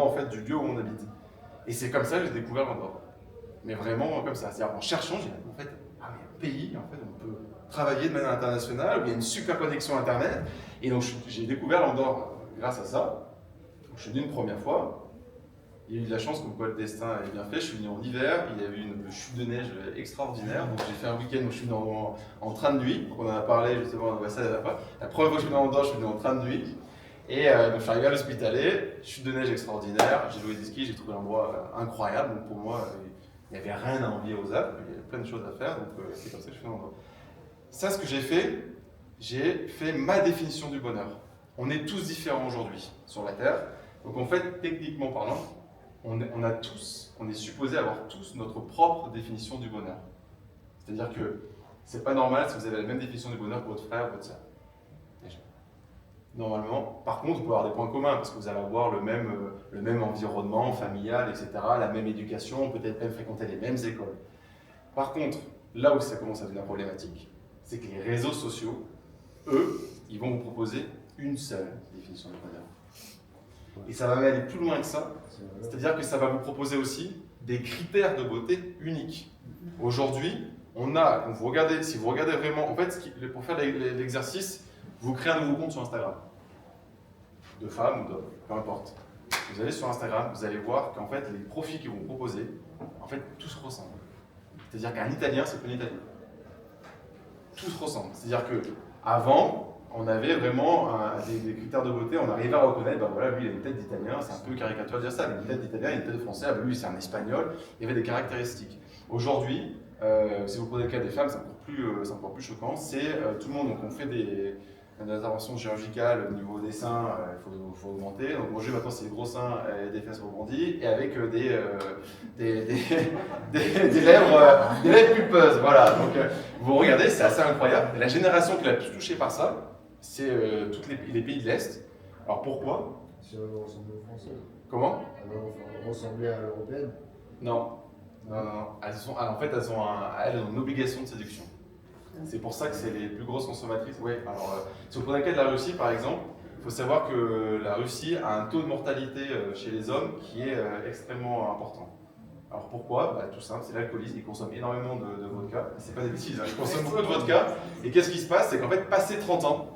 en fait du lieu où on habite. Et c'est comme ça que j'ai découvert l'Andorre. Mais vraiment comme ça. C'est-à-dire en cherchant, j'ai dit en fait, ah mais un pays, en fait, on peut travailler de manière internationale, où il y a une super connexion Internet. Et donc j'ai découvert l'Andorre grâce à ça. Je suis venu une première fois. Il y a eu de la chance, comme quoi le destin est bien fait. Je suis venu en hiver, il y a eu une chute de neige extraordinaire. Donc j'ai fait un week-end où je suis venu en train de nuit. Donc on en a parlé justement, ça la dernière fois. La première fois que je suis venu en Andorre, je suis venu en train de nuit. Et donc je suis arrivé à l'Hospitalet, chute de neige extraordinaire. J'ai loué des skis, j'ai trouvé un endroit incroyable. Donc pour moi, il n'y avait rien à envier aux Alpes. Il y avait plein de choses à faire. Donc c'est comme ça que je suis venu en Andorre. Ça, ce que j'ai fait ma définition du bonheur. On est tous différents aujourd'hui sur la Terre. Donc en fait, techniquement parlant, on est supposé avoir tous notre propre définition du bonheur. C'est-à-dire que c'est pas normal si vous avez la même définition du bonheur que votre frère ou votre sœur. Déjà. Normalement, par contre, vous pouvez avoir des points communs parce que vous allez avoir le même environnement familial, etc., la même éducation, peut-être même fréquenter les mêmes écoles. Par contre, là où ça commence à devenir problématique, c'est que les réseaux sociaux, eux, ils vont vous proposer une seule définition du bonheur. Et ça va même aller plus loin que ça, c'est-à-dire que ça va vous proposer aussi des critères de beauté uniques. Aujourd'hui, si vous regardez vraiment, en fait, pour faire l'exercice, vous créez un nouveau compte sur Instagram, de femmes ou d'hommes, peu importe. Vous allez sur Instagram, vous allez voir qu'en fait, les profils qu'ils vont vous proposer, en fait, tous se ressemblent. C'est-à-dire qu'un Italien, c'est pas un Italien. Tous se ressemblent. C'est-à-dire que avant, on avait vraiment des critères de beauté, on arrivait à reconnaître, ben voilà, lui il a une tête d'Italien, c'est un peu caricatural de dire ça, mais une tête d'Italien, une tête de Français, ben lui c'est un Espagnol, il y avait des caractéristiques. Aujourd'hui, si vous prenez le cas des femmes, c'est encore plus choquant, c'est tout le monde, donc on fait des interventions chirurgicales au niveau des seins, il faut augmenter, donc moi maintenant c'est des gros seins et des fesses rebondies, et avec des lèvres pulpeuses, voilà. Donc vous regardez, c'est assez incroyable. Et la génération qui est la plus touchée par ça, c'est tous les pays de l'Est. Alors pourquoi? Si on veut ressembler aux Français. Comment? Elle va ressembler à l'européenne. Non. En fait, elles ont une obligation de séduction. C'est pour ça que c'est les plus grosses consommatrices. Oui, alors, si vous prenez le cas de la Russie, par exemple, il faut savoir que la Russie a un taux de mortalité chez les hommes qui est extrêmement important. Alors pourquoi? Tout simple, c'est l'alcoolisme. Ils consomment énormément de vodka. C'est pas des bêtises, hein. Ils consomment beaucoup de vodka. Et qu'est-ce qui se passe? C'est qu'en fait, passé 30 ans,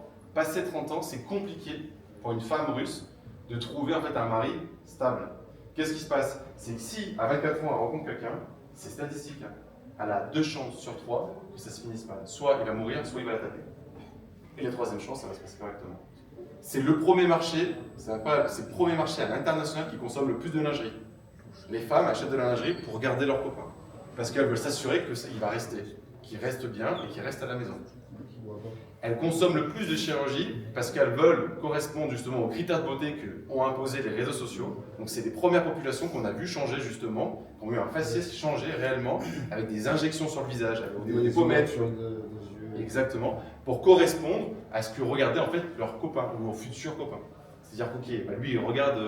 c'est compliqué pour une femme russe de trouver en fait un mari stable. Qu'est-ce qui se passe? C'est que si à 24 ans elle rencontre quelqu'un, c'est statistique, hein, elle a 2 chances sur 3 que ça se finisse mal. Soit il va mourir, soit il va la taper. Et la troisième chance, ça va se passer correctement. C'est le premier marché, c'est le premier marché à l'international qui consomme le plus de lingerie. Les femmes achètent de la lingerie pour garder leurs copains. Parce qu'elles veulent s'assurer qu'il va rester, qu'il reste bien et qu'il reste à la maison. Elles consomment le plus de chirurgie parce qu'elles veulent correspondre justement aux critères de beauté qu'ont imposé les réseaux sociaux. Donc c'est les premières populations qu'on a vu changer justement, qui ont eu un faciès changer réellement avec des injections sur le visage, au niveau des pommettes. Exactement, pour correspondre à ce que regardaient en fait leurs copains ou leurs futurs copains. C'est-à-dire que lui il regarde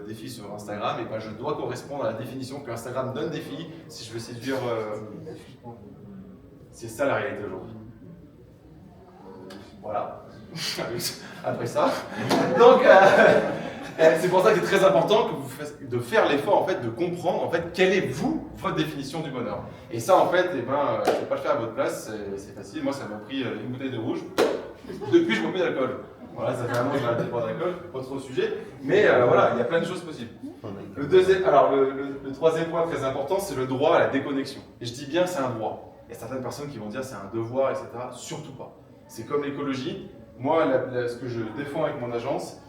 des filles sur Instagram et je dois correspondre à la définition que Instagram donne des filles si je veux séduire. C'est ça la réalité aujourd'hui. Voilà, après ça. Donc, c'est pour ça que c'est très important de faire l'effort en fait, de comprendre en fait, quelle est votre définition du bonheur. Et ça, en fait, je ne vais pas le faire à votre place, c'est facile. Moi, ça m'a pris une bouteille de rouge. Depuis, je ne bois plus d'alcool. Voilà, ça fait un an que j'ai arrêté de boire d'alcool, pas trop le sujet. Mais voilà, il y a plein de choses possibles. Le troisième point très important, c'est le droit à la déconnexion. Et je dis bien, c'est un droit. Il y a certaines personnes qui vont dire c'est un devoir, etc. Surtout pas. C'est comme l'écologie. Moi, ce que je défends avec mon agence,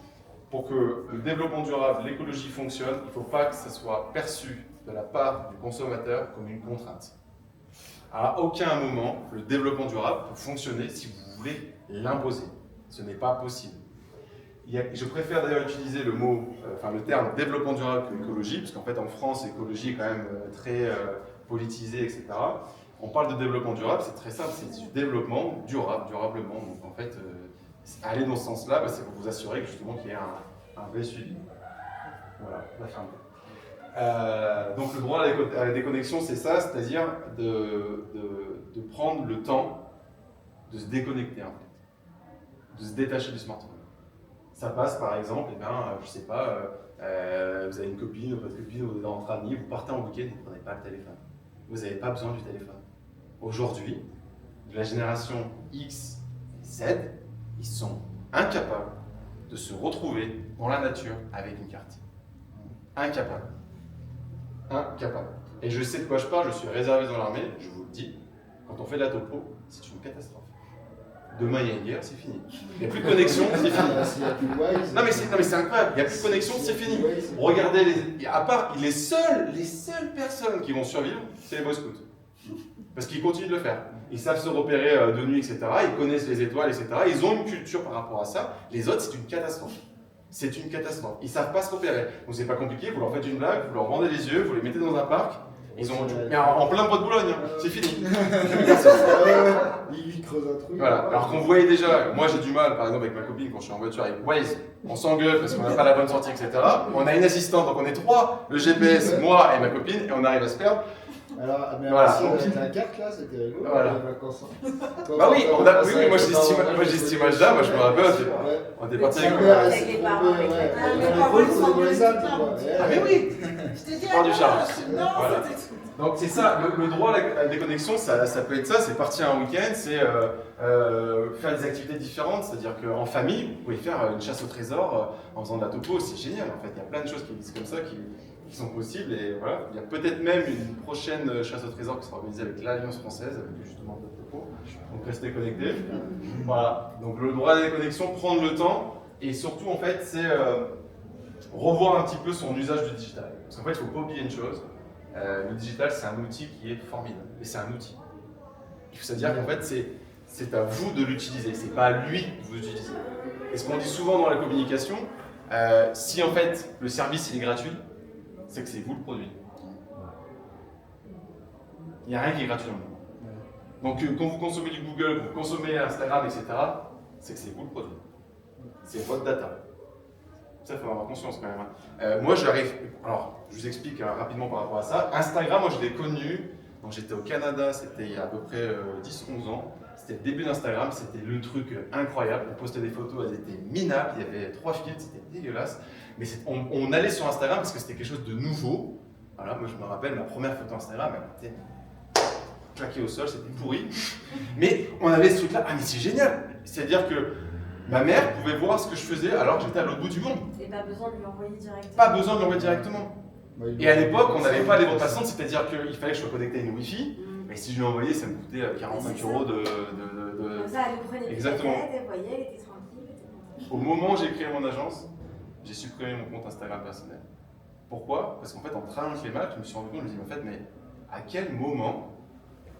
pour que le développement durable, l'écologie fonctionne, il ne faut pas que ça soit perçu de la part du consommateur comme une contrainte. À aucun moment, le développement durable peut fonctionner si vous voulez l'imposer. Ce n'est pas possible. Je préfère d'ailleurs utiliser le terme développement durable que écologie, parce qu'en fait en France, l'écologie est quand même très politisée, etc. On parle de développement durable, c'est très simple, c'est du développement durablement. Donc en fait, aller dans ce sens-là, c'est pour vous assurer que justement qu'il y ait un vrai suivi. Voilà, la fin. Donc le droit à la déconnexion, c'est ça, c'est-à-dire de prendre le temps de se déconnecter en fait, de se détacher du smartphone. Ça passe par exemple, je sais pas, vous avez une copine ou votre copine, vous êtes entre amis, vous partez en week-end, vous ne prenez pas le téléphone. Vous n'avez pas besoin du téléphone. Aujourd'hui, de la génération X et Z, ils sont incapables de se retrouver dans la nature avec une carte. Incapables. Incapables. Et je sais de quoi je parle, je suis réservé dans l'armée, je vous le dis, quand on fait de la topo, c'est une catastrophe. Demain, il y a une guerre, c'est fini. Il n'y a plus de connexion, c'est fini. Non mais c'est incroyable, il n'y a plus de connexion, c'est fini. Regardez, à part les seules personnes qui vont survivre, c'est les Boy Scouts. Parce qu'ils continuent de le faire. Ils savent se repérer de nuit, etc. Ils connaissent les étoiles, etc. Ils ont une culture par rapport à ça. Les autres, c'est une catastrophe. C'est une catastrophe. Ils ne savent pas se repérer. Donc c'est pas compliqué, vous leur faites une blague, vous leur vendez les yeux, vous les mettez dans un parc. Ils ont mais en plein bois de Boulogne, hein. C'est fini. Ils creusent un truc. Voilà. Alors qu'on voyait déjà, moi j'ai du mal, par exemple avec ma copine, quand je suis en voiture avec Waze, on s'engueule parce qu'on n'a pas la bonne sortie, etc. On a une assistante, donc on est trois, le GPS, moi et ma copine, et on arrive à se perdre. Alors, mais voilà. Avec la carte là, c'était rigolo. Voilà. Les vacances. Bah oui, oui, moi j'ai cette image-là, moi je me rappelle, on était parti avec les parents, avec les Alpes. Ah mais oui. Je te dis, Prends du charme. non, Voilà. Donc c'est ça, le droit à la déconnexion, ça peut être ça, c'est partir un week-end, c'est faire des activités différentes, c'est-à-dire qu'en famille, vous pouvez faire une chasse au trésor en faisant de la topo, c'est génial en fait, il y a plein de choses qui existent comme ça qui sont possibles et voilà, il y a peut-être même une prochaine chasse au trésor qui sera organisée avec l'Alliance française, avec justement de la topo, donc restez connectés. Voilà, donc le droit à la déconnexion, prendre le temps et surtout en fait c'est revoir un petit peu son usage du digital. Parce qu'en fait il ne faut pas oublier une chose. Le digital, c'est un outil qui est formidable, mais c'est un outil. C'est-à-dire qu'en fait, c'est à vous de l'utiliser, c'est pas à lui que vous l'utilisez. Et ce qu'on dit souvent dans la communication, si en fait le service il est gratuit, c'est que c'est vous le produit. Il n'y a rien qui est gratuit dans le monde. Donc quand vous consommez du Google, vous consommez Instagram, etc., c'est que c'est vous le produit. C'est votre data. Ça, il faut en avoir conscience quand même. Moi, j'arrive. Alors, je vous explique rapidement par rapport à ça. Instagram, moi, je l'ai connu. Donc, j'étais au Canada, c'était il y a à peu près 10-11 ans. C'était le début d'Instagram, c'était le truc incroyable. On postait des photos, elles étaient minables. Il y avait 3 filtres, c'était dégueulasse. Mais on allait sur Instagram parce que c'était quelque chose de nouveau. Voilà, moi, je me rappelle, ma première photo Instagram, elle était claquée au sol, c'était pourri. Mais on avait ce truc-là. Ah, mais c'est génial! C'est-à-dire que ma mère pouvait voir ce que je faisais alors que j'étais à l'autre bout du monde. Et pas besoin de lui envoyer directement. Pas besoin de l'envoyer directement. Et à l'époque, on n'avait pas les bandes passantes, c'est-à-dire qu'il fallait que je sois connecté à une Wi-Fi. Mais si je lui envoyais, ça me coûtait 45 € de. Comme ça, elle prenait exactement. Elle voyait, elle était tranquille. Au moment où j'ai créé mon agence, j'ai supprimé mon compte Instagram personnel. Pourquoi? Parce qu'en fait, en travaillant avec les maths, je me suis rendu compte, je me dis, en fait, mais à quel moment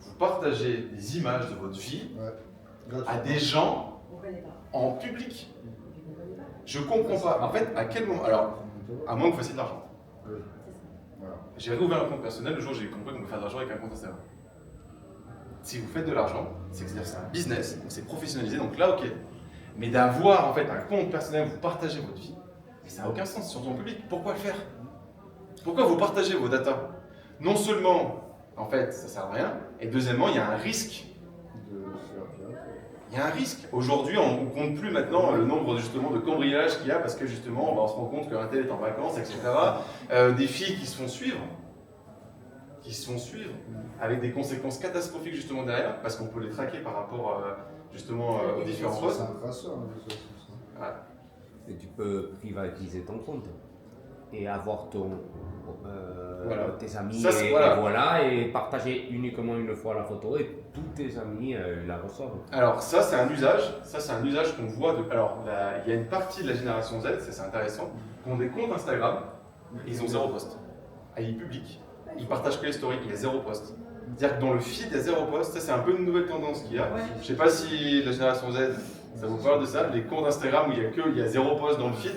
vous partagez des images de votre vie à des gens en public? Je comprends pas. En fait, à quel moment? Alors, à moins que vous fassiez de l'argent. J'ai réouvert un compte personnel le jour où j'ai compris qu'on peut faire de l'argent avec un compte Instagram. Si vous faites de l'argent, c'est un business, donc c'est professionnalisé, donc là, ok. Mais d'avoir en fait un compte personnel où vous partagez votre vie, ça n'a aucun sens, surtout en public. Pourquoi le faire? Pourquoi vous partagez vos datas? Non seulement, en fait, ça ne sert à rien, et deuxièmement, il y a un risque. Il y a un risque. Aujourd'hui, on ne compte plus maintenant le nombre justement de cambriolages qu'il y a parce que justement, on se rend compte qu'un tel est en vacances, etc. Des filles qui se font suivre, avec des conséquences catastrophiques justement derrière, parce qu'on peut les traquer par rapport justement aux différents postes. C'est un traceur, Voilà. Et tu peux privatiser ton compte et avoir tes amis Ça, et partager uniquement une fois la photo et tous tes amis la reçoivent. Alors ça c'est un usage qu'on voit alors il y a une partie de la génération Z, ça c'est intéressant, qui ont des comptes Instagram et ils ont 0 post. Ils publient, ils partagent que les stories, il y a 0 post. C'est-à-dire que dans le feed il y a 0 post, ça c'est un peu une nouvelle tendance qu'il y a. Je sais pas si la génération Z, ça vous parle de ça, les comptes Instagram où il y a 0 post dans le feed.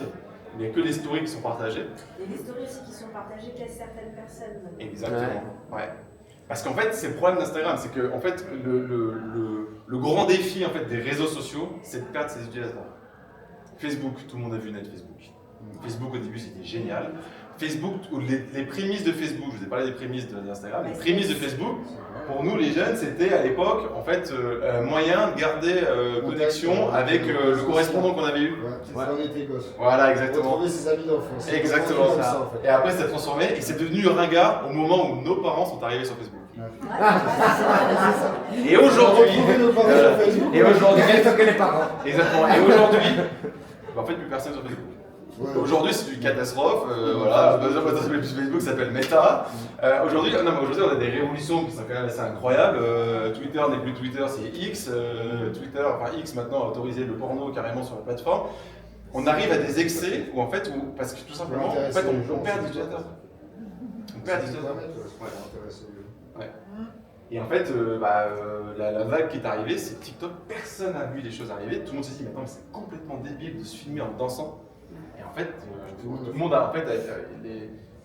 Il n'y a que les stories qui sont partagées. Et les stories aussi qui sont partagées qu'à certaines personnes. Exactement. Ouais. Parce qu'en fait, c'est le problème d'Instagram, c'est que en fait, le grand défi en fait, des réseaux sociaux, c'est de perdre ses utilisateurs. Facebook, tout le monde a vu net Facebook. Facebook au début c'était génial. Facebook, ou les prémices de Facebook, je vous ai parlé des prémices d'Instagram, les prémices de Facebook, pour nous les jeunes, c'était à l'époque, en fait, moyen de garder connexion avec le correspondant qu'on avait eu. Ouais, on était gosses. Voilà, exactement. Retrouver ses amis d'enfance. Exactement Comme ça. en fait. Et après, ça s'est transformé et c'est devenu ringard au moment où nos parents sont arrivés sur Facebook. Et aujourd'hui, Retrouver nos parents sur Facebook. Et aujourd'hui, rien que les parents. exactement. Et aujourd'hui, en fait, plus personne sur Facebook. Ouais. Aujourd'hui, c'est une catastrophe. Voilà, maintenant, ça s'appelle plus Facebook, ça s'appelle Meta. Aujourd'hui, on a des révolutions qui sont quand même assez incroyables. Twitter n'est plus Twitter, c'est X. Twitter, enfin X maintenant a autorisé le porno carrément sur la plateforme. On arrive à des excès où en fait, parce que tout simplement, en fait, on perd des utilisateurs. On perd des utilisateurs. Ouais. Et en fait, la vague qui est arrivée, c'est TikTok. Personne n'a vu les choses arriver. Tout le monde s'est dit, mais attends, mais c'est complètement débile de se filmer en dansant. Et en fait, tout le monde a, en fait,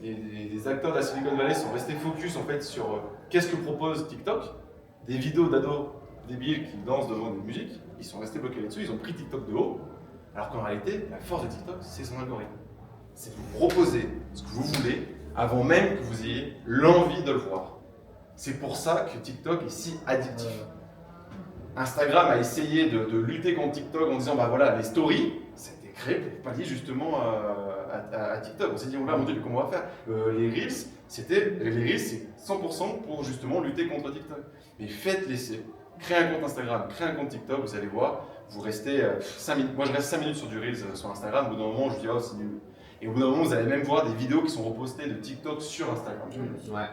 les acteurs de la Silicon Valley sont restés focus en fait sur qu'est-ce que propose TikTok. Des vidéos d'ados débiles qui dansent devant des musiques. Ils sont restés bloqués là-dessus. Ils ont pris TikTok de haut. Alors qu'en réalité, la force de TikTok, c'est son algorithme. C'est de vous proposer ce que vous voulez avant même que vous ayez l'envie de le voir. C'est pour ça que TikTok est si addictif. Instagram a essayé de lutter contre TikTok en disant, bah voilà, les stories, c'était créé pour pallier justement à TikTok. On s'est dit, on va monter comment on va faire. Les Reels, c'est 100% pour justement lutter contre TikTok. Mais faites l'essai. Créez un compte Instagram, créez un compte TikTok, vous allez voir, vous restez 5 minutes. Moi, je reste 5 minutes sur du Reels sur Instagram. Au bout d'un moment, je dis, oh, c'est nul. Et au bout d'un moment, vous allez même voir des vidéos qui sont repostées de TikTok sur Instagram. Ouais.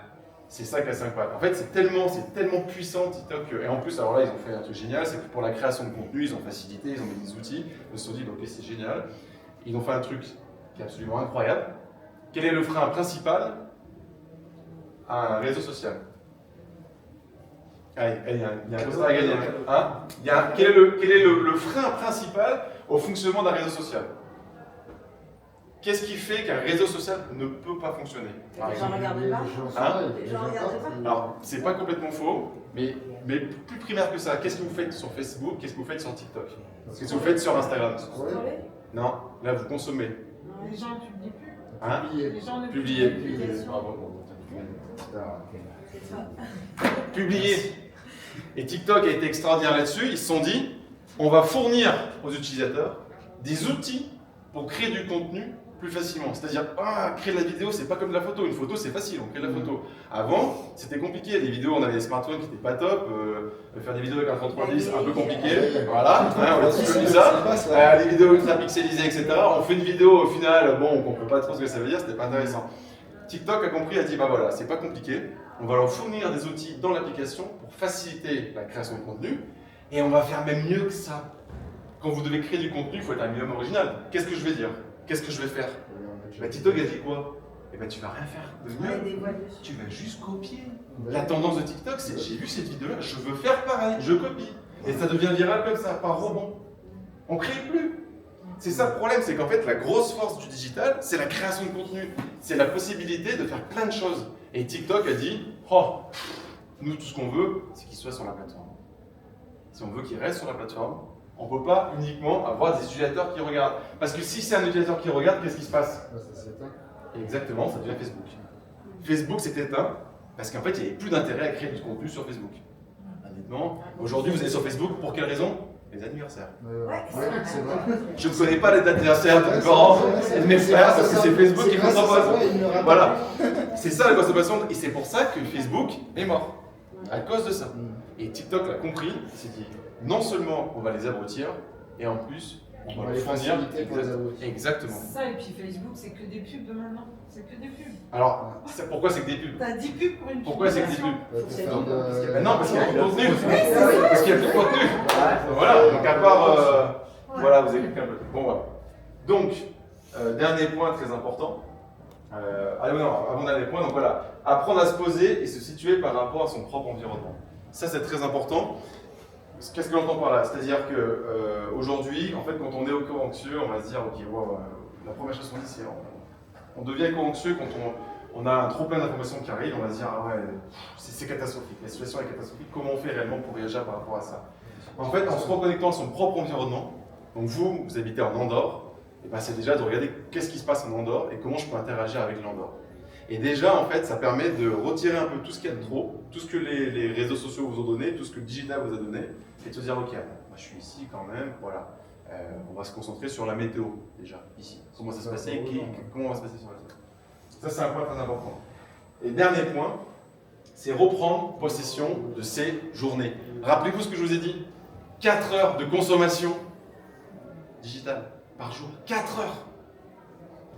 C'est ça qui est assez incroyable. En fait, c'est tellement puissant TikTok. Et en plus, alors là, ils ont fait un truc génial, c'est que pour la création de contenu, ils ont facilité, ils ont mis des outils. Ils se sont dit, ok, c'est génial. Ils ont fait un truc qui est absolument incroyable. Quel est le frein principal à un réseau social? Allez, il y a un poster à gagner. Hein? Quel est le frein principal au fonctionnement d'un réseau social? Qu'est-ce qui fait qu'un réseau social ne peut pas fonctionner? Les gens regardent pas. Les gens regardent pas. Alors, c'est pas complètement faux, mais plus primaire que ça. Qu'est-ce que vous faites sur Facebook? Qu'est-ce que vous faites sur TikTok? Qu'est-ce que vous faites sur Instagram? Non, là vous consommez. Les gens ne publient plus. Hein? Les gens ne Publier. Publier. Et TikTok a été extraordinaire là-dessus. Ils se sont dit, on va fournir aux utilisateurs des outils pour créer du contenu plus facilement. C'est-à-dire, créer de la vidéo, c'est pas comme de la photo. Une photo, c'est facile, on crée de la photo. Avant, c'était compliqué. Les vidéos, on avait des smartphones qui n'étaient pas top. Faire des vidéos avec un 3310, un peu compliqué. Voilà, on a tous connu ça. Les vidéos ultra pixelisées, etc. On fait une vidéo, au final, bon, on comprend pas trop ce que ça veut dire, c'était pas intéressant. TikTok a compris, a dit, bah voilà, c'est pas compliqué. On va leur fournir des outils dans l'application pour faciliter la création de contenu. Et on va faire même mieux que ça. Quand vous devez créer du contenu, il faut être un minimum original. Qu'est-ce que je vais dire? Qu'est-ce que je vais faire? Bah, TikTok a dit quoi? Eh ben, tu vas rien faire de mieux. Tu vas juste copier. La tendance de TikTok, c'est j'ai vu cette vidéo-là, je veux faire pareil, je copie. Et ça devient viral comme ça, par rebond. On ne crée plus. C'est ça le problème, c'est qu'en fait, la grosse force du digital, c'est la création de contenu. C'est la possibilité de faire plein de choses. Et TikTok a dit, nous, tout ce qu'on veut, c'est qu'il soit sur la plateforme. Si on veut qu'il reste sur la plateforme, on ne peut pas uniquement avoir des utilisateurs qui regardent. Parce que si c'est un utilisateur qui regarde, qu'est-ce qui se passe? Ça s'éteint. Exactement, ça devient Facebook. Facebook s'est éteint parce qu'en fait, il n'y avait plus d'intérêt à créer du contenu sur Facebook. Honnêtement, aujourd'hui, vous allez sur Facebook pour quelle raison? Les anniversaires. C'est vrai. Je ne connais pas les dates d'anniversaire de mes parents et de mes frères parce que c'est Facebook qui me propose. Voilà. C'est ça la consommation et c'est pour ça que Facebook est mort. À cause de ça. Et TikTok l'a compris, il s'est dit non seulement on va les abrutir, et en plus on va les fournir. Exactement. Ça, et puis Facebook, c'est que des pubs maintenant. C'est que des pubs. Alors, pourquoi c'est que des pubs? T'as 10 pubs pour une Pourquoi c'est que des pubs? Non, parce qu'il n'y a plus de contenu. Parce qu'il n'y a plus de contenu. Voilà, donc à part. Voilà, vous avez compris un peu. Bon, voilà. Donc, dernier point très important. Avant dernier point, donc voilà. Apprendre à se poser et se situer par rapport à son propre environnement. Ça, c'est très important. Qu'est-ce que l'on entend par là? C'est-à-dire qu'aujourd'hui, en fait, quand on est éco-anxieux, on va se dire, ok, la première chose qu'on dit, c'est on devient éco-anxieux quand on a un trop plein d'informations qui arrivent, on va se dire, ah ouais, c'est catastrophique, la situation est catastrophique, comment on fait réellement pour réagir par rapport à ça? En fait, en se reconnectant à son propre environnement, donc vous habitez en Andorre, et ben, c'est déjà de regarder qu'est-ce qui se passe en Andorre et comment je peux interagir avec l'Andorre. Et déjà, en fait, ça permet de retirer un peu tout ce qu'il y a de trop, tout ce que les réseaux sociaux vous ont donné, tout ce que le digital vous a donné, et de se dire, ok, moi je suis ici quand même, voilà. On va se concentrer sur la météo, déjà, ici. Comment ça se passait, comment on va se passer sur la météo. Ça, c'est un point très important. Et dernier point, c'est reprendre possession de ces journées. Rappelez-vous ce que je vous ai dit, 4 heures de consommation digitale par jour. 4 heures.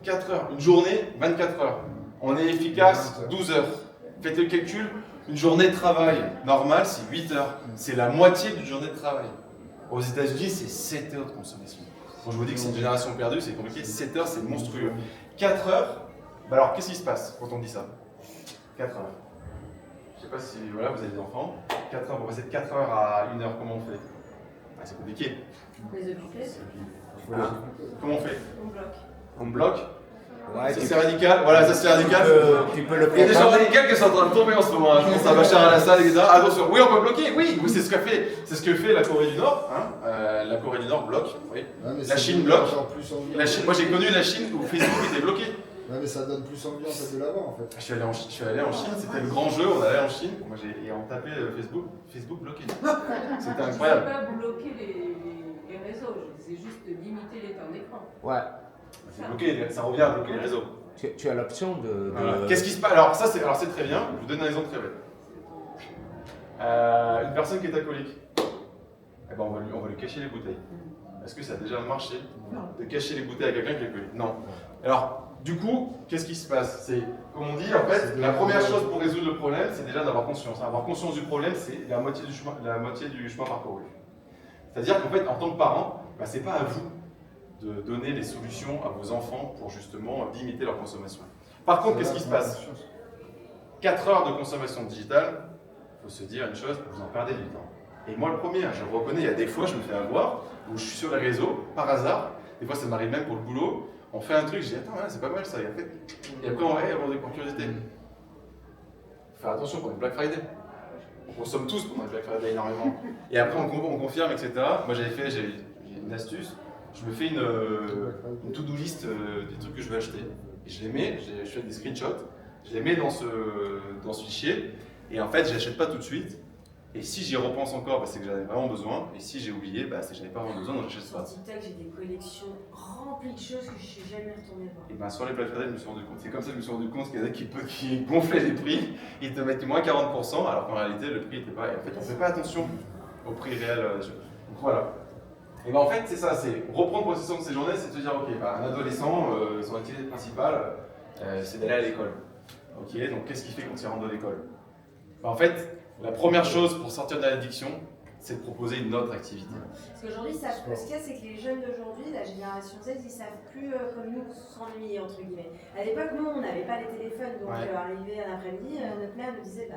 4 heures. Une journée, 24 heures. On est efficace 12 heures. Faites le calcul, une journée de travail normale, c'est 8 heures. C'est la moitié d'une journée de travail. Aux États-Unis, c'est 7 heures de consommation. Quand je vous dis que c'est une génération perdue, c'est compliqué. 7 heures, c'est monstrueux. 4 heures, bah alors qu'est-ce qui se passe quand on dit ça? 4 heures. Je ne sais pas si voilà, vous avez des enfants. 4 heures, on va passer de 4 heures à 1 heure, comment on fait? Ah, c'est compliqué. Les occuper. Ah, comment on fait? On bloque. On bloque. Ouais, Ça c'est radical. Voilà, ça c'est radical. Tu peux le Il y a des gens programmer. radicaux qui sont en train de tomber en ce moment. Je pense à Bachar al-Assad, etc. Attention, oui, on peut bloquer. Oui, c'est ce que fait la Corée du Nord. Hein. La Corée du Nord bloque. Oui. La Chine bloque. La Chine, moi j'ai connu la Chine où Facebook était bloqué. Ouais, mais ça donne plus envie en fait de l'avoir en fait. Je suis allé en Chine, c'était le grand jeu, on allait en Chine. Moi et on tapait Facebook bloqué. C'était incroyable. Je ne pas bloquer les réseaux, je disais juste limiter les temps d'écran. Ouais. C'est bloqué, ça revient à bloquer les réseaux. Tu as l'option de. Voilà. Qu'est-ce qui se passe? Alors c'est très bien, je vous donne un exemple très bête. Une personne qui est alcoolique, eh ben, on va lui cacher les bouteilles. Est-ce que ça a déjà marché de cacher les bouteilles à quelqu'un qui est alcoolique? Non. Alors, du coup, qu'est-ce qui se passe? C'est, comme on dit, en fait, la première chose pour résoudre le problème, c'est déjà d'avoir conscience. Avoir conscience du problème, c'est la moitié du chemin parcouru. C'est-à-dire qu'en fait, en tant que parent, bah, c'est pas à vous de donner les solutions à vos enfants pour justement limiter leur consommation. Par contre, qu'est-ce qui se passe? 4 heures de consommation digitale, il faut se dire une chose, vous en perdez du temps. Et moi le premier, je le reconnais, il y a des fois je me fais avoir, où je suis sur les réseaux, par hasard, des fois ça m'arrive même pour le boulot, on fait un truc, je dis attends, c'est pas mal ça, et après on va avoir des curiosités. Faire attention pour les Black Friday. On consomme tous pendant les Black Friday énormément. Et après on confirme, etc. Moi j'ai une astuce, je me fais une to-do list des trucs que je veux acheter. Et je les mets, je fais des screenshots, je les mets dans ce fichier, et en fait je n'achète pas tout de suite. Et si j'y repense encore, bah, c'est que j'en ai vraiment besoin. Et si j'ai oublié, bah, c'est que je n'ai pas vraiment besoin, donc j'achète pas. Sur TikTok, j'ai des collections remplies de choses que je ne suis jamais retournée voir. Et ben sur les Black Friday, je me suis rendu compte. C'est comme ça que je me suis rendu compte qu'il y en a qui gonflaient les prix, ils te mettent moins 40%, alors qu'en réalité, le prix n'était pas. Et en fait, on ne fait pas attention au prix réel. Donc voilà. Et ben en fait, c'est ça, c'est reprendre possession de ces journées, c'est de se dire, ok, bah, un adolescent, son activité principale, c'est d'aller à l'école. Ok, donc qu'est-ce qu'il fait quand il rentre de l'école? Ben, en fait, la première chose pour sortir de l'addiction, c'est de proposer une autre activité. Parce qu'aujourd'hui, ce qu'il y a, c'est que les jeunes d'aujourd'hui, la génération Z, ils ne savent plus comme nous s'ennuyer, entre guillemets. À l'époque, nous, on n'avait pas les téléphones, donc arrivé un après-midi, notre mère nous disait, bah,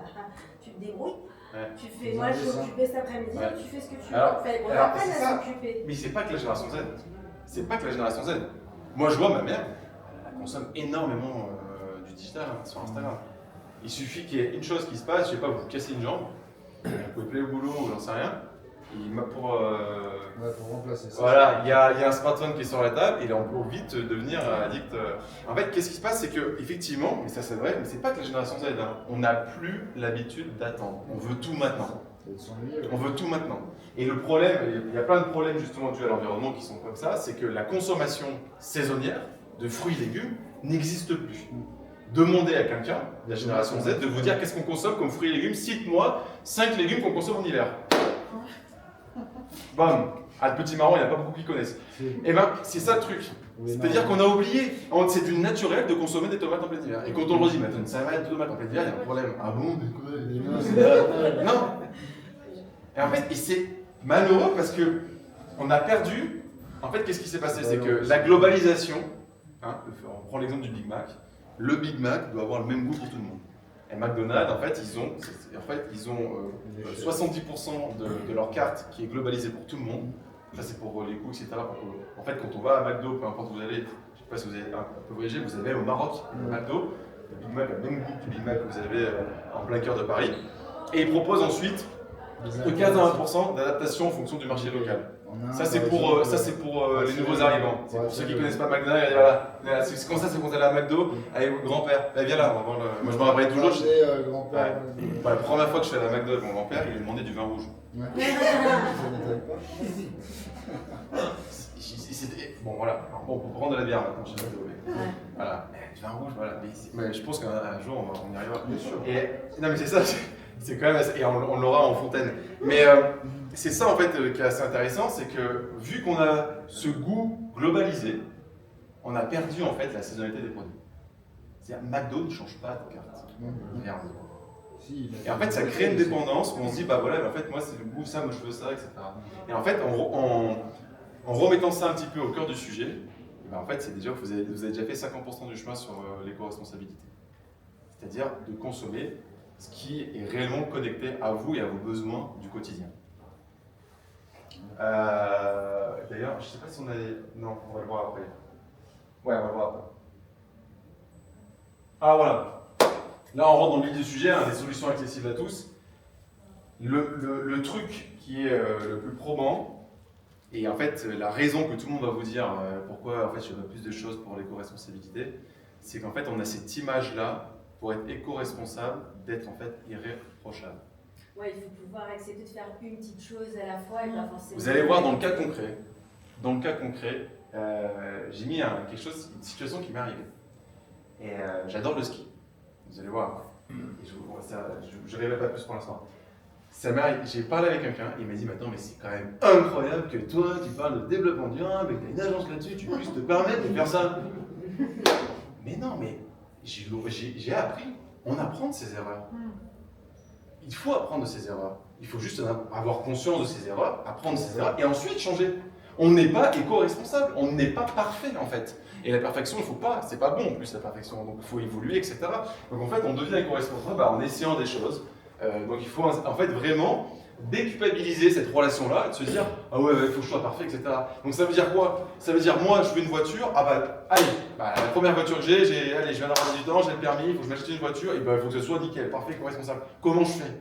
tu te débrouilles, tu fais, moi je suis occupée cet après-midi, tu fais ce que tu veux. On apprenne à s'occuper. Mais c'est pas que la génération Z. C'est pas que la génération Z. Moi, je vois ma mère, elle consomme énormément du digital sur Instagram. Il suffit qu'il y ait une chose qui se passe, je sais pas, vous cassez une jambe, vous pouvez plaire au boulot ou j'en sais rien, pour remplacer ça. Voilà, il y a un smartphone qui est sur la table et on peut vite devenir addict. En fait, qu'est-ce qui se passe, c'est que effectivement, mais ça c'est vrai, mais c'est pas que la génération Z, hein, on n'a plus l'habitude d'attendre. On veut tout maintenant. On veut tout maintenant. Et le problème, il y a plein de problèmes justement dus à l'environnement qui sont comme ça, c'est que la consommation saisonnière de fruits et légumes n'existe plus. Demandez à quelqu'un de la génération Z de vous dire qu'est-ce qu'on consomme comme fruits et légumes. Cite-moi 5 légumes qu'on consomme en hiver. Bam. Ah, le petit marron, il n'y en a pas beaucoup qui connaissent. Et ben, c'est ça le truc. C'est-à-dire qu'on a oublié, c'est du naturel de consommer des tomates en plein hiver. Et quand on leur dit, maintenant, ça va être tomates en plein hiver, il y a un problème. Ah bon? Non. Et en fait, et c'est malheureux parce que on a perdu. En fait, qu'est-ce qui s'est passé? C'est que la globalisation, hein, on prend l'exemple du Big Mac. Le Big Mac doit avoir le même goût pour tout le monde. Et McDonald's, en fait, ils ont 70% de leur carte qui est globalisée pour tout le monde. Ça, c'est pour les coûts, etc. En fait, quand on va à McDo, peu importe où vous allez, je ne sais pas si vous avez un peu voyagé, vous allez au Maroc, McDo, le Big Mac a le même goût que le Big Mac que vous avez en plein cœur de Paris. Et ils proposent ensuite De 15 à 20% d'adaptation en fonction du marché local. Ça, c'est pour, les nouveaux arrivants. C'est pour ceux qui ne connaissent pas McDo, et voilà. C'est comme ça, c'est quand on allait à McDo avec votre grand-père. Viens là, on va voir le... Moi, je me rappelle toujours. Grand-père. La première fois que je suis allé à McDo avec mon grand-père, il lui demandait du vin rouge. Ouais. Bon, voilà. Bon, on peut prendre de la bière maintenant chez McDo. Voilà. Du vin rouge, voilà. Mais je pense qu'un jour, on y arrivera. Bien sûr. Et, non, mais c'est ça. C'est quand même assez, et on l'aura en fontaine. Mais c'est ça en fait qui est assez intéressant, c'est que vu qu'on a ce goût globalisé, on a perdu en fait la saisonnalité des produits. C'est-à-dire McDo ne change pas de carte. Merde. Et en fait ça crée une dépendance où on se dit bah voilà, mais en fait moi c'est le goût, ça, moi je veux ça, etc. Et en fait en remettant ça un petit peu au cœur du sujet, ben, en fait c'est déjà vous avez déjà fait 50% du chemin sur l'éco-responsabilité. C'est-à-dire de consommer ce qui est réellement connecté à vous et à vos besoins du quotidien. D'ailleurs, je ne sais pas si on a... Non, on va le voir après. Ouais, on va le voir après. Ah voilà. Là, on rentre dans le vif du sujet, hein, des solutions accessibles à tous. Le truc qui est le plus probant, et en fait, la raison que tout le monde va vous dire pourquoi en fait, je fais plus de choses pour l'éco-responsabilité, c'est qu'en fait, on a cette image-là pour être éco-responsable, d'être en fait irréprochable. Ouais, il faut pouvoir accepter de faire une petite chose à la fois et pas forcément... Vous allez voir dans le cas concret, j'ai mis quelque chose, une situation qui m'est arrivée. Et j'adore le ski, vous allez voir. Et je ne révèle pas plus pour l'instant. J'ai parlé avec quelqu'un, il m'a dit attends, mais c'est quand même incroyable que toi, tu parles de développement durable et que tu as une agence là-dessus, tu puisses te permettre de faire ça. Mais non, mais j'ai appris, on apprend de ses erreurs. Il faut apprendre de ses erreurs. Il faut juste avoir conscience de ses erreurs, apprendre de ses erreurs et ensuite changer. On n'est pas éco-responsable, on n'est pas parfait en fait. Et la perfection, il faut pas, c'est pas bon en plus la perfection, donc il faut évoluer, etc. Donc en fait, on devient éco-responsable en essayant des choses. Donc il faut en fait vraiment déculpabiliser cette relation-là, de se dire ah ouais, il faut que je sois parfait, etc. Donc ça veut dire quoi? Ça veut dire moi je veux une voiture, ah bah allez, la première voiture que j'ai, je viens d'avoir 18 ans, j'ai le permis, il faut que je m'achète une voiture, et ben il faut que ce soit nickel, parfait, éco-responsable. Comment je fais?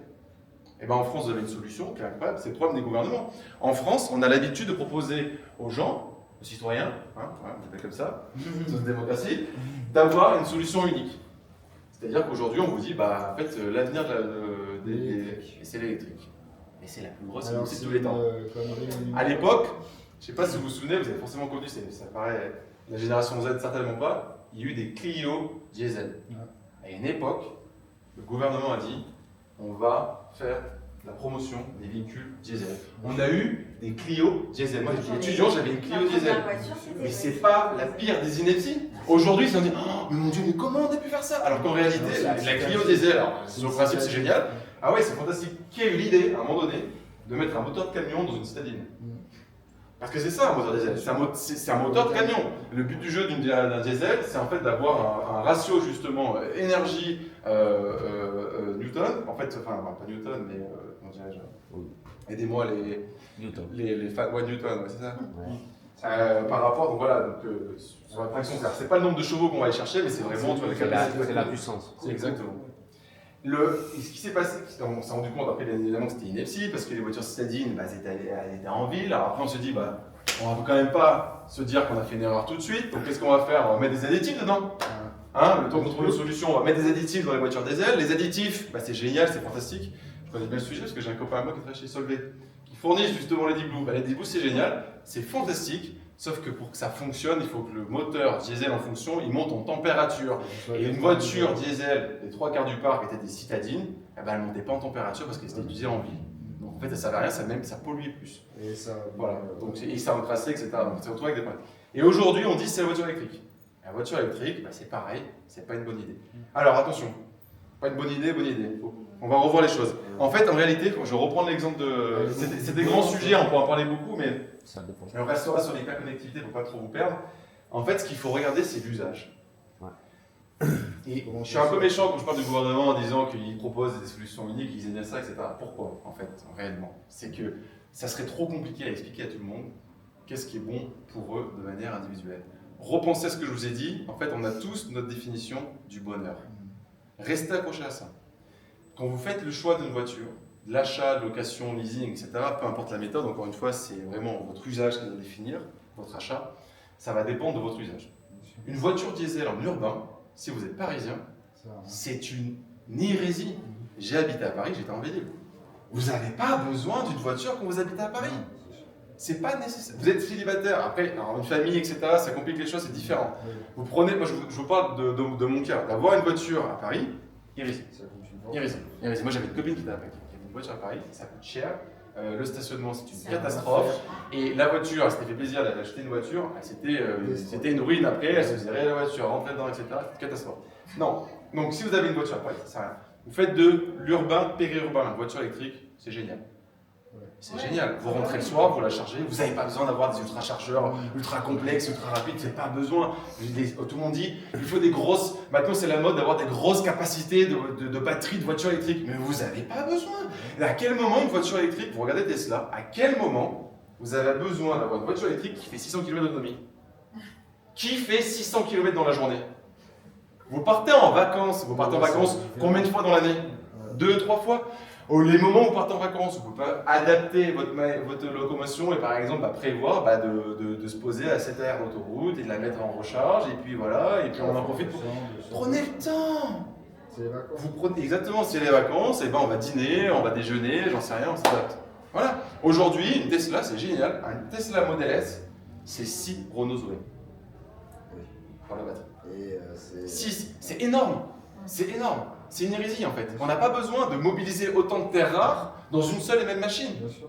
Et ben en France vous avez une solution qui est incroyable, c'est le problème des gouvernements. En France, on a l'habitude de proposer aux gens, aux citoyens, on appelle comme ça, c'est une démocratie, d'avoir une solution unique. C'est-à-dire qu'aujourd'hui on vous dit bah en fait l'avenir c'est l'électrique. Et c'est la plus grosse industrie de tous les temps. À l'époque, je ne sais pas si vous vous souvenez, vous avez forcément connu, ça paraît la génération Z certainement pas, il y a eu des Clio diesel. À une époque, le gouvernement a dit on va faire la promotion des véhicules diesel. On a eu des Clio diesel. Moi j'étais étudiant, j'avais une Clio diesel. Mais c'est pas la pire des inepties. Aujourd'hui, ils ont dit oh mais mon Dieu, mais comment on a pu faire ça? Alors qu'en réalité, la Clio diesel, alors sur le principe c'est génial. Ah ouais, c'est fantastique. Qui a eu l'idée, à un moment donné, de mettre un moteur de camion dans une citadine? Parce que c'est ça un moteur diesel, c'est un moteur de camion. Le but du jeu d'un diesel, c'est en fait d'avoir un ratio justement énergie Newton, en fait, enfin pas Newton, mais comment dirais-je, aidez-moi Newton, ouais, c'est ça. Par rapport, donc voilà, donc, sur la traction, c'est pas le nombre de chevaux qu'on va aller chercher, mais c'est vraiment c'est la puissance. Exactement. Ce qui s'est passé, on s'est rendu compte après bien évidemment que c'était ineptie parce que les voitures citadines, elles étaient en ville. Alors après on se dit, on ne peut quand même pas se dire qu'on a fait une erreur tout de suite. Donc qu'est-ce qu'on va faire? On va mettre des additifs dedans. Le temps qu'on trouve une solution, on va mettre des additifs dans les voitures diesel. Les additifs, c'est génial, c'est fantastique. Je connais bien le sujet parce que j'ai un copain à moi qui travaille chez Solvay, qui fournit justement les Deep Blue. Les Deep Blue c'est génial, c'est fantastique. Sauf que pour que ça fonctionne, il faut que le moteur diesel en fonction, il monte en température. Et une voiture diesel, les 3/4 du parc étaient des citadines, elle ne montait pas en température parce qu'elle était utilisée en ville. Donc en fait, ça ne servait à rien, ça polluait plus. Et ça, voilà. Donc, et ça encrassait, etc. Donc c'est retrouvé avec des problèmes. Et aujourd'hui, on dit c'est la voiture électrique. La voiture électrique, c'est pareil, c'est pas une bonne idée. Alors attention, pas une bonne idée, bonne idée. On va revoir les choses. En fait, en réalité, je reprends l'exemple de... C'est des grands sujets, on pourra en parler beaucoup, mais on restera sur l'hyperconnectivité pour ne pas trop vous perdre. En fait, ce qu'il faut regarder, c'est l'usage. Et je suis un peu méchant quand je parle du gouvernement en disant qu'il propose des solutions uniques, qu'ils aiment bien ça, etc. Pourquoi, en fait, réellement? C'est que ça serait trop compliqué à expliquer à tout le monde qu'est-ce qui est bon pour eux de manière individuelle. Repensez à ce que je vous ai dit, en fait, on a tous notre définition du bonheur. Restez accrochés à ça. Quand vous faites le choix d'une voiture, de l'achat, de location, leasing, etc., peu importe la méthode, encore une fois, c'est vraiment votre usage qui va définir votre achat. Ça va dépendre de votre usage. Une voiture diesel en urbain, si vous êtes parisien, c'est une hérésie. J'ai habité à Paris, j'étais en ville. Vous n'avez pas besoin d'une voiture quand vous habitez à Paris. C'est pas nécessaire. Vous êtes célibataire, après, alors une famille, etc., ça complique les choses, c'est différent. Vous prenez, moi je vous parle de mon cas, d'avoir une voiture à Paris, hérésie. Hérésie. Moi j'avais une copine qui avait une voiture à Paris, ça coûte cher. Le stationnement, c'est une catastrophe. Et la voiture, elle s'était fait plaisir d'acheter une voiture, c'était une ruine après, elle se faisait rayer la voiture, rentrer dedans, etc. C'était une catastrophe. Non. Donc si vous avez une voiture à Paris, ça sert à rien. Vous faites de l'urbain, périurbain, une voiture électrique, c'est génial. C'est génial. Vous rentrez le soir, vous la chargez, vous n'avez pas besoin d'avoir des ultra-chargeurs ultra complexes, ultra rapides, vous n'avez pas besoin. Tout le monde dit, il faut des grosses. Maintenant, c'est la mode d'avoir des grosses capacités de batterie de voiture électrique. Mais vous n'avez pas besoin. À quel moment une voiture électrique, vous regardez Tesla, à quel moment vous avez besoin d'avoir une voiture électrique qui fait 600 km d'autonomie? Qui fait 600 km dans la journée? Vous partez en vacances, combien de fois dans l'année? 2, 3 fois? Les moments où vous partez en vacances, vous pouvez adapter votre locomotion et par exemple prévoir de se poser à cette aire d'autoroute et de la mettre en recharge et puis voilà, et puis on en profite pour... Prenez le temps! C'est les vacances. Vous prenez, exactement, c'est les vacances, et on va dîner, on va déjeuner, j'en sais rien, on s'adapte. Voilà. Aujourd'hui, une Tesla, c'est génial. Une Tesla Model S, c'est 6 Renault Zoé. Pour la batterie. Et 6, c'est énorme. C'est énorme. C'est une hérésie en fait. On n'a pas besoin de mobiliser autant de terres rares dans une seule et même machine. Bien sûr.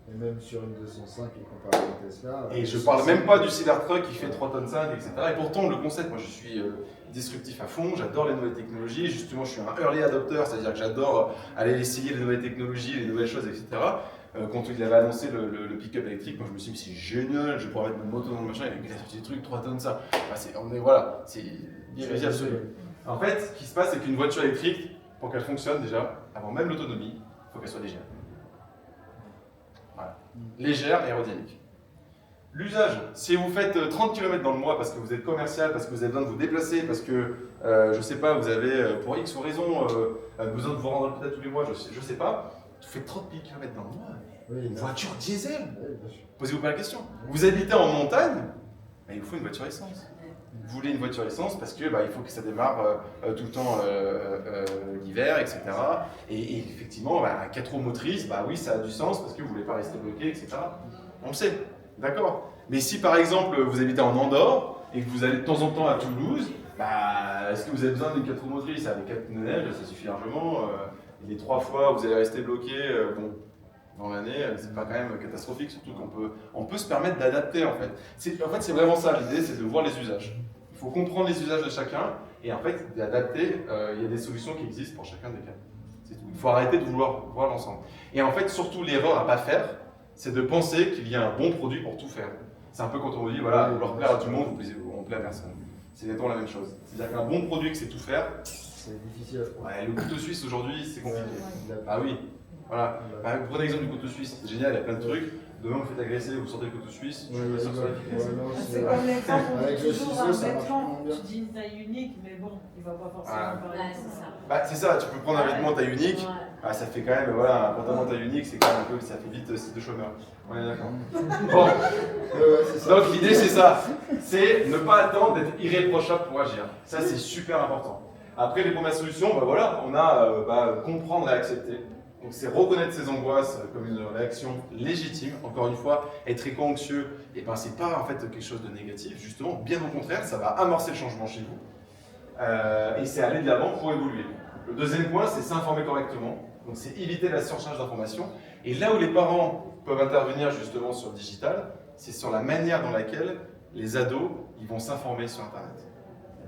Et même sur une 205 qui est comparée à une Tesla. Et je parle même pas du Cybertruck qui fait 3 tonnes 5, etc. Et pourtant, le concept, moi je suis disruptif à fond, j'adore les nouvelles technologies. Justement, je suis un early adopter, c'est-à-dire que j'adore aller essayer les nouvelles technologies, les nouvelles choses, etc. Quand il avait annoncé le pick-up électrique, moi je me suis dit, c'est génial, je vais pouvoir mettre mon moto dans le machin. Et il a sorti des trucs, 3 tonnes ça. Voilà, c'est hérésie absolue. En fait, ce qui se passe, c'est qu'une voiture électrique, pour qu'elle fonctionne déjà, avant même l'autonomie, il faut qu'elle soit légère. Voilà. Légère et aérodynamique. L'usage, si vous faites 30 km dans le mois parce que vous êtes commercial, parce que vous avez besoin de vous déplacer, parce que, je sais pas, vous avez, pour X ou raison, besoin de vous rendre peut-être tous les mois, je sais pas, vous faites 30 000 km dans le mois, une voiture diesel, posez-vous pas la question. Vous habitez en montagne, il vous faut une voiture essence. Vous voulez une voiture essence parce que il faut que ça démarre tout le temps l'hiver, etc. Et effectivement, 4 roues motrices, oui, ça a du sens parce que vous ne voulez pas rester bloqué, etc. On le sait, d'accord. Mais si par exemple vous habitez en Andorre et que vous allez de temps en temps à Toulouse, est-ce que vous avez besoin d'une 4 roues motrices? Avec 4 pneus neige, ça suffit largement. Les 3 fois où vous allez rester bloqué, dans l'année, c'est pas quand même catastrophique, surtout qu'on peut se permettre d'adapter en fait. C'est vraiment ça, l'idée c'est de voir les usages. Il faut comprendre les usages de chacun et en fait d'adapter, il y a des solutions qui existent pour chacun des cas. C'est tout. Il faut arrêter de vouloir voir l'ensemble. Et en fait, surtout l'erreur à pas faire, c'est de penser qu'il y a un bon produit pour tout faire. C'est un peu quand on vous dit, voilà, vouloir plaire à tout le monde, on plaît à personne. C'est exactement la même chose. C'est-à-dire qu'un bon produit que c'est tout faire, c'est difficile. Le couteau suisse aujourd'hui, c'est compliqué. Ah oui. Voilà. Vous prenez l'exemple du couteau suisse, c'est génial, il y a plein de trucs. Demain, vous faites agresser, vous sortez le couteau suisse, je suis pas sûr que ça soit efficace. C'est comme l'exemple, on avec dit le toujours ciseau, un ça marche vêtement, bien. tu dis une taille unique, mais bon, il va pas forcément parler. c'est ça. C'est ça, tu peux prendre un vêtement taille unique, ça fait quand même, un pantalon taille unique, c'est quand même un peu, ça fait vite site de chômeur. On est d'accord. Bon, donc l'idée c'est ça, c'est ne pas attendre d'être irréprochable pour agir. Ça c'est super important. Après les premières solutions, on a comprendre et accepter. Donc c'est reconnaître ses angoisses comme une réaction légitime. Encore une fois, être éco-anxieux, c'est pas en fait quelque chose de négatif, justement, bien au contraire, ça va amorcer le changement chez vous. Et c'est aller de l'avant pour évoluer. Le deuxième point, c'est s'informer correctement. Donc c'est éviter la surcharge d'informations. Et là où les parents peuvent intervenir justement sur le digital, c'est sur la manière dans laquelle les ados ils vont s'informer sur Internet.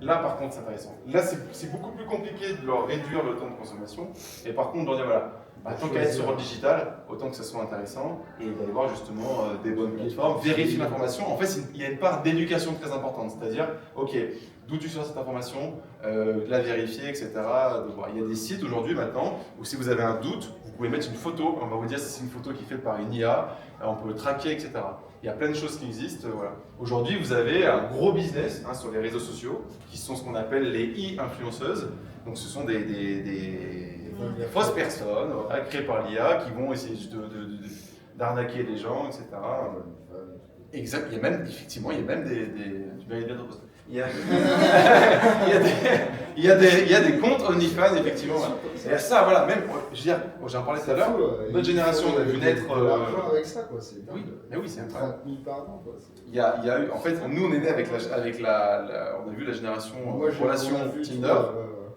Là, par contre, c'est intéressant. Là, c'est beaucoup plus compliqué de leur réduire le temps de consommation. Et par contre, de leur dire, tant qu'à être sur le digital, autant que ça soit intéressant. Et d'aller voir justement des bonnes plateformes, vérifier l'information. En fait, il y a une part d'éducation très importante. C'est-à-dire, OK, d'où tu sors cette information, la vérifier, etc. Il y a des sites aujourd'hui maintenant où si vous avez un doute, vous pouvez mettre une photo, on va vous dire si c'est une photo qui est faite par une IA, on peut le traquer, etc. Il y a plein de choses qui existent. Voilà. Aujourd'hui, vous avez un gros business sur les réseaux sociaux, qui sont ce qu'on appelle les e-influenceuses. Donc ce sont des fausses personnes créées par l'IA qui vont essayer d'arnaquer les gens, etc. Exact, il y a même, effectivement, il y a même des tu mérites bien de reposer. Il y a des comptes OnlyFans, effectivement. Et ça, voilà, même, je veux dire, j'en parlais tout à l'heure, notre génération, on a vu naître. Avec ça, quoi, c'est dingue. Oui, mais oui, c'est incroyable. 30 000 par an, quoi. Il y a eu, en fait, nous, on est né on a vu la génération relation Tinder.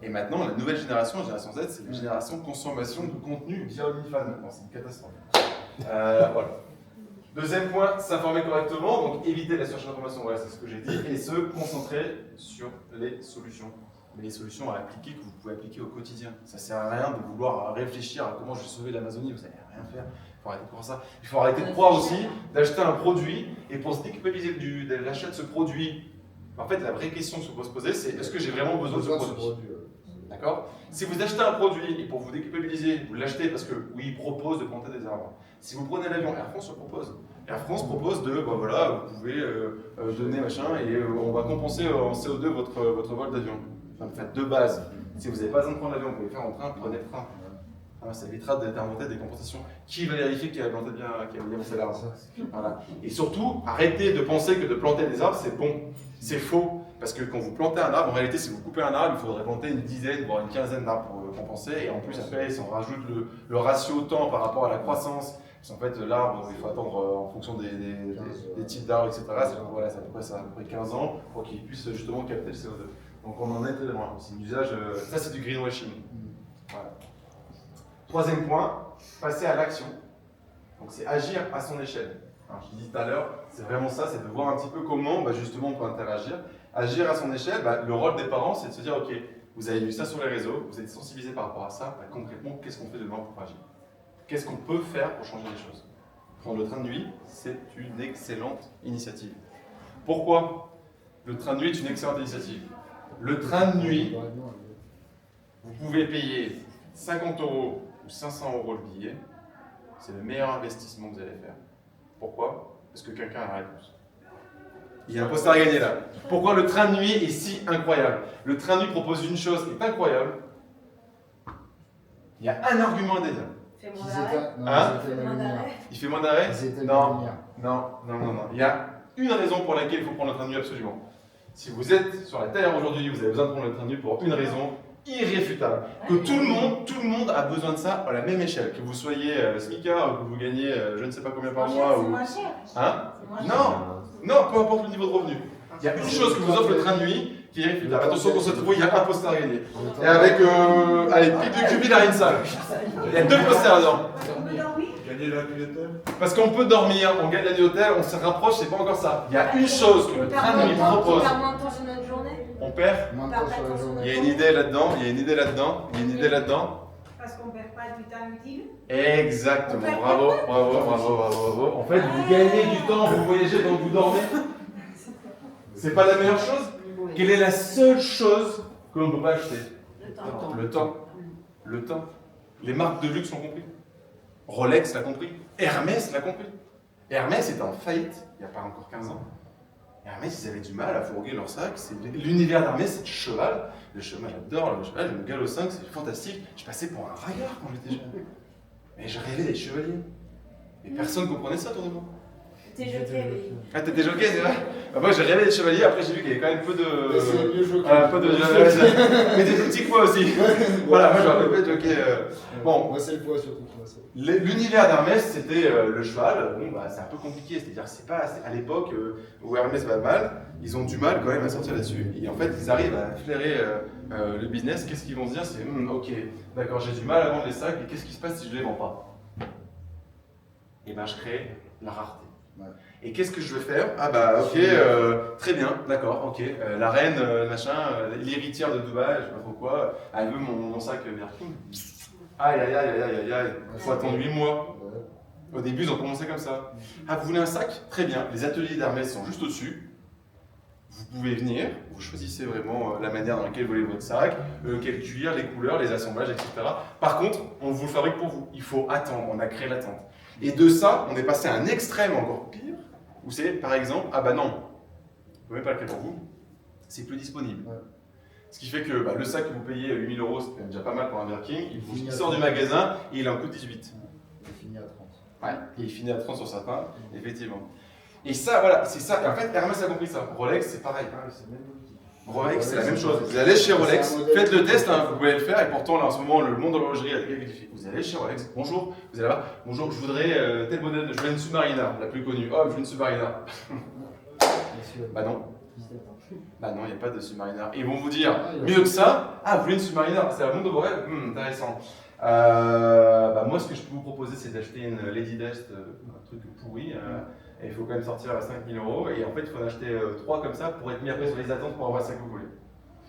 Et maintenant, la nouvelle génération, la génération Z, c'est une génération de consommation de contenu via OnlyFans. Maintenant, c'est une catastrophe. Voilà. Deuxième point, s'informer correctement, donc éviter la surcharge d'informations, voilà, c'est ce que j'ai dit, et se concentrer sur les solutions. Mais les solutions à appliquer que vous pouvez appliquer au quotidien. Ça ne sert à rien de vouloir réfléchir à comment je vais sauver l'Amazonie, vous n'allez rien faire. Il faut arrêter de croire ça. Il faut arrêter de croire aussi d'acheter un produit et pour se déculpabiliser de l'achat de ce produit. En fait, la vraie question qu'il faut se poser, c'est est-ce que j'ai vraiment besoin de ce produit? D'accord? Si vous achetez un produit et pour vous déculpabiliser, vous l'achetez parce que oui, il propose de planter des arbres. Si vous prenez l'avion, Air France le propose. Air France propose de, voilà, vous pouvez donner machin et on va compenser en CO2 votre vol d'avion. En fait, de base, si vous n'avez pas besoin de prendre l'avion, vous pouvez faire en train, prenez le train. Ah, ça évitera d'inventer des compensations. Qui va vérifier qu'il a planté bien, l'arbre? Voilà. Et surtout, arrêtez de penser que de planter des arbres, c'est bon. C'est faux. Parce que quand vous plantez un arbre, en réalité, si vous coupez un arbre, il faudrait planter une dizaine, voire une quinzaine d'arbres pour compenser. Et en plus, après, si on rajoute le ratio temps par rapport à la croissance, parce qu'en fait, l'arbre, il faut attendre en fonction des types d'arbres, etc. Voilà, c'est à peu près 15 ans pour qu'il puisse justement capter le CO2. Donc on en est très loin. C'est un usage, ça c'est du greenwashing. Voilà. Troisième point, passer à l'action. Donc c'est agir à son échelle. Alors, je l'ai dit tout à l'heure, c'est vraiment ça, c'est de voir un petit peu comment justement on peut interagir. Agir à son échelle, le rôle des parents, c'est de se dire, ok, vous avez vu ça sur les réseaux, vous êtes sensibilisé par rapport à ça, concrètement, qu'est-ce qu'on fait demain pour agir? Qu'est-ce qu'on peut faire pour changer les choses? Prendre le train de nuit, c'est une excellente initiative. Pourquoi? Le train de nuit est une excellente initiative. Le train de nuit, vous pouvez payer 50 € ou 500 € le billet, c'est le meilleur investissement que vous allez faire. Pourquoi? Parce que quelqu'un a la réponse. Il y a un poster à gagner là. Pourquoi le train de nuit est si incroyable? Le train de nuit propose une chose qui est incroyable. Il y a un argument à dire. Fais moins d'arrêt. Hein? Il fait moins d'arrêt. Il fait moins d'arrêt? Non. Il y a une raison pour laquelle il faut prendre le train de nuit absolument. Si vous êtes sur la Terre aujourd'hui, vous avez besoin de prendre le train de nuit pour une raison irréfutable. Que tout le monde a besoin de ça à la même échelle. Que vous soyez smicard, que vous gagnez je ne sais pas combien par mois. C'est moins cher. Hein? Non, peu importe le niveau de revenu. Il y a une chose que vous offre le train de nuit qui est irréfutable. Attention, pour cette fois, il y a un poster à gagner. Et avec pipe de cubi, il a une salle. Il y a 2 posters là-dedans. Gagner la nuit d'hôtel. Parce qu'on peut dormir, on gagne la nuit d'hôtel, on se rapproche, c'est pas encore ça. Il y a une chose que le train de nuit propose. On perd moins de temps sur notre journée. On perd. Il y a une idée là-dedans, Parce qu'on ne perd pas du temps utile. Exactement, bravo. En fait, vous gagnez du temps, vous voyagez, donc vous dormez. C'est pas la meilleure chose? Quelle est la seule chose que l'on ne peut pas acheter? Le temps. Les marques de luxe l'ont compris. Rolex l'a compris. Hermès l'a compris. Hermès est en faillite il n'y a pas encore 15 ans. Hermès, ils avaient du mal à fourguer leur sac. L'univers d'Hermès, c'est le cheval. Le cheval, j'adore le cheval. Le galop 5, c'est fantastique. Je passais pour un raillard quand j'étais jeune. Mais je rêvais d'être chevalier. Et personne ne comprenait ça autour de moi. T'es jockey, oui. Ah, t'étais jockey, c'est vrai? Moi, j'ai rêvé d'être chevalier. Après, j'ai vu qu'il y avait quand même peu de. C'est mieux jockey. Peu de. Mais des petits poids aussi. Voilà, moi, j'aurais pas être jockey. Bon. Moi, c'est le poids surtout. L'univers d'Hermès, c'était le cheval. Bon, c'est un peu compliqué. C'est-à-dire, c'est pas à l'époque où Hermès va mal, ils ont du mal quand même à sortir là-dessus. Et en fait, ils arrivent à flairer le business. Qu'est-ce qu'ils vont se dire? C'est ok, d'accord, j'ai du mal à vendre les sacs. Et qu'est-ce qui se passe si je les vends pas? Et ben, je crée la rareté. Ouais. Et qu'est-ce que je veux faire? Ah bah ok, très bien, d'accord, ok. La reine, l'héritière de Dubaï, je sais pas trop quoi, elle veut mon sac Birkin. Aïe, faut attendre 8 mois. Au début, ils ont commencé comme ça. Ah, vous voulez un sac? Très bien, les ateliers d'Hermès sont juste au-dessus. Vous pouvez venir, vous choisissez vraiment la manière dans laquelle vous voulez votre sac, quel cuir, les couleurs, les assemblages, etc. Par contre, on vous le fabrique pour vous. Il faut attendre, on a créé l'attente. Et de ça, on est passé à un extrême encore pire, où c'est par exemple, ah bah non, vous ne pouvez même pas le créer pour vous, c'est plus disponible. Ouais. Ce qui fait que le sac que vous payez 8 000 €, c'est quand même déjà pas mal pour un Birkin, il finit à sort du 30. magasin et il en coûte 18. Il est fini à 30. Ouais, et il finit à 30 sur certains, effectivement. Et ça, voilà, c'est ça. Et en fait, Hermès a compris ça. Rolex, c'est pareil. Ah, c'est même politique. Rolex, c'est la même chose. Vous allez chez Rolex, faites le test, hein, vous pouvez le faire. Et pourtant, là, en ce moment, le monde de l'horlogerie a été. Vous allez chez Rolex, bonjour, vous allez là-bas, bonjour, je voudrais tel modèle, je veux une Submariner, la plus connue. Oh, je veux une Submariner. Bah non. Bah non, il n'y a pas de Submariner. Et ils vont vous dire, mieux que ça, ah, vous voulez une Submariner, c'est un monde de vos rêves. Intéressant. Moi, ce que je peux vous proposer, c'est d'acheter une Lady Dust, un truc pourri. Et il faut quand même sortir à 5 000 €. Et en fait, il faut en acheter 3 comme ça pour être mis après sur les attentes pour avoir ça que vous voulez.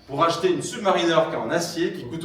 Pour acheter une Submariner qui est en acier, qui coûte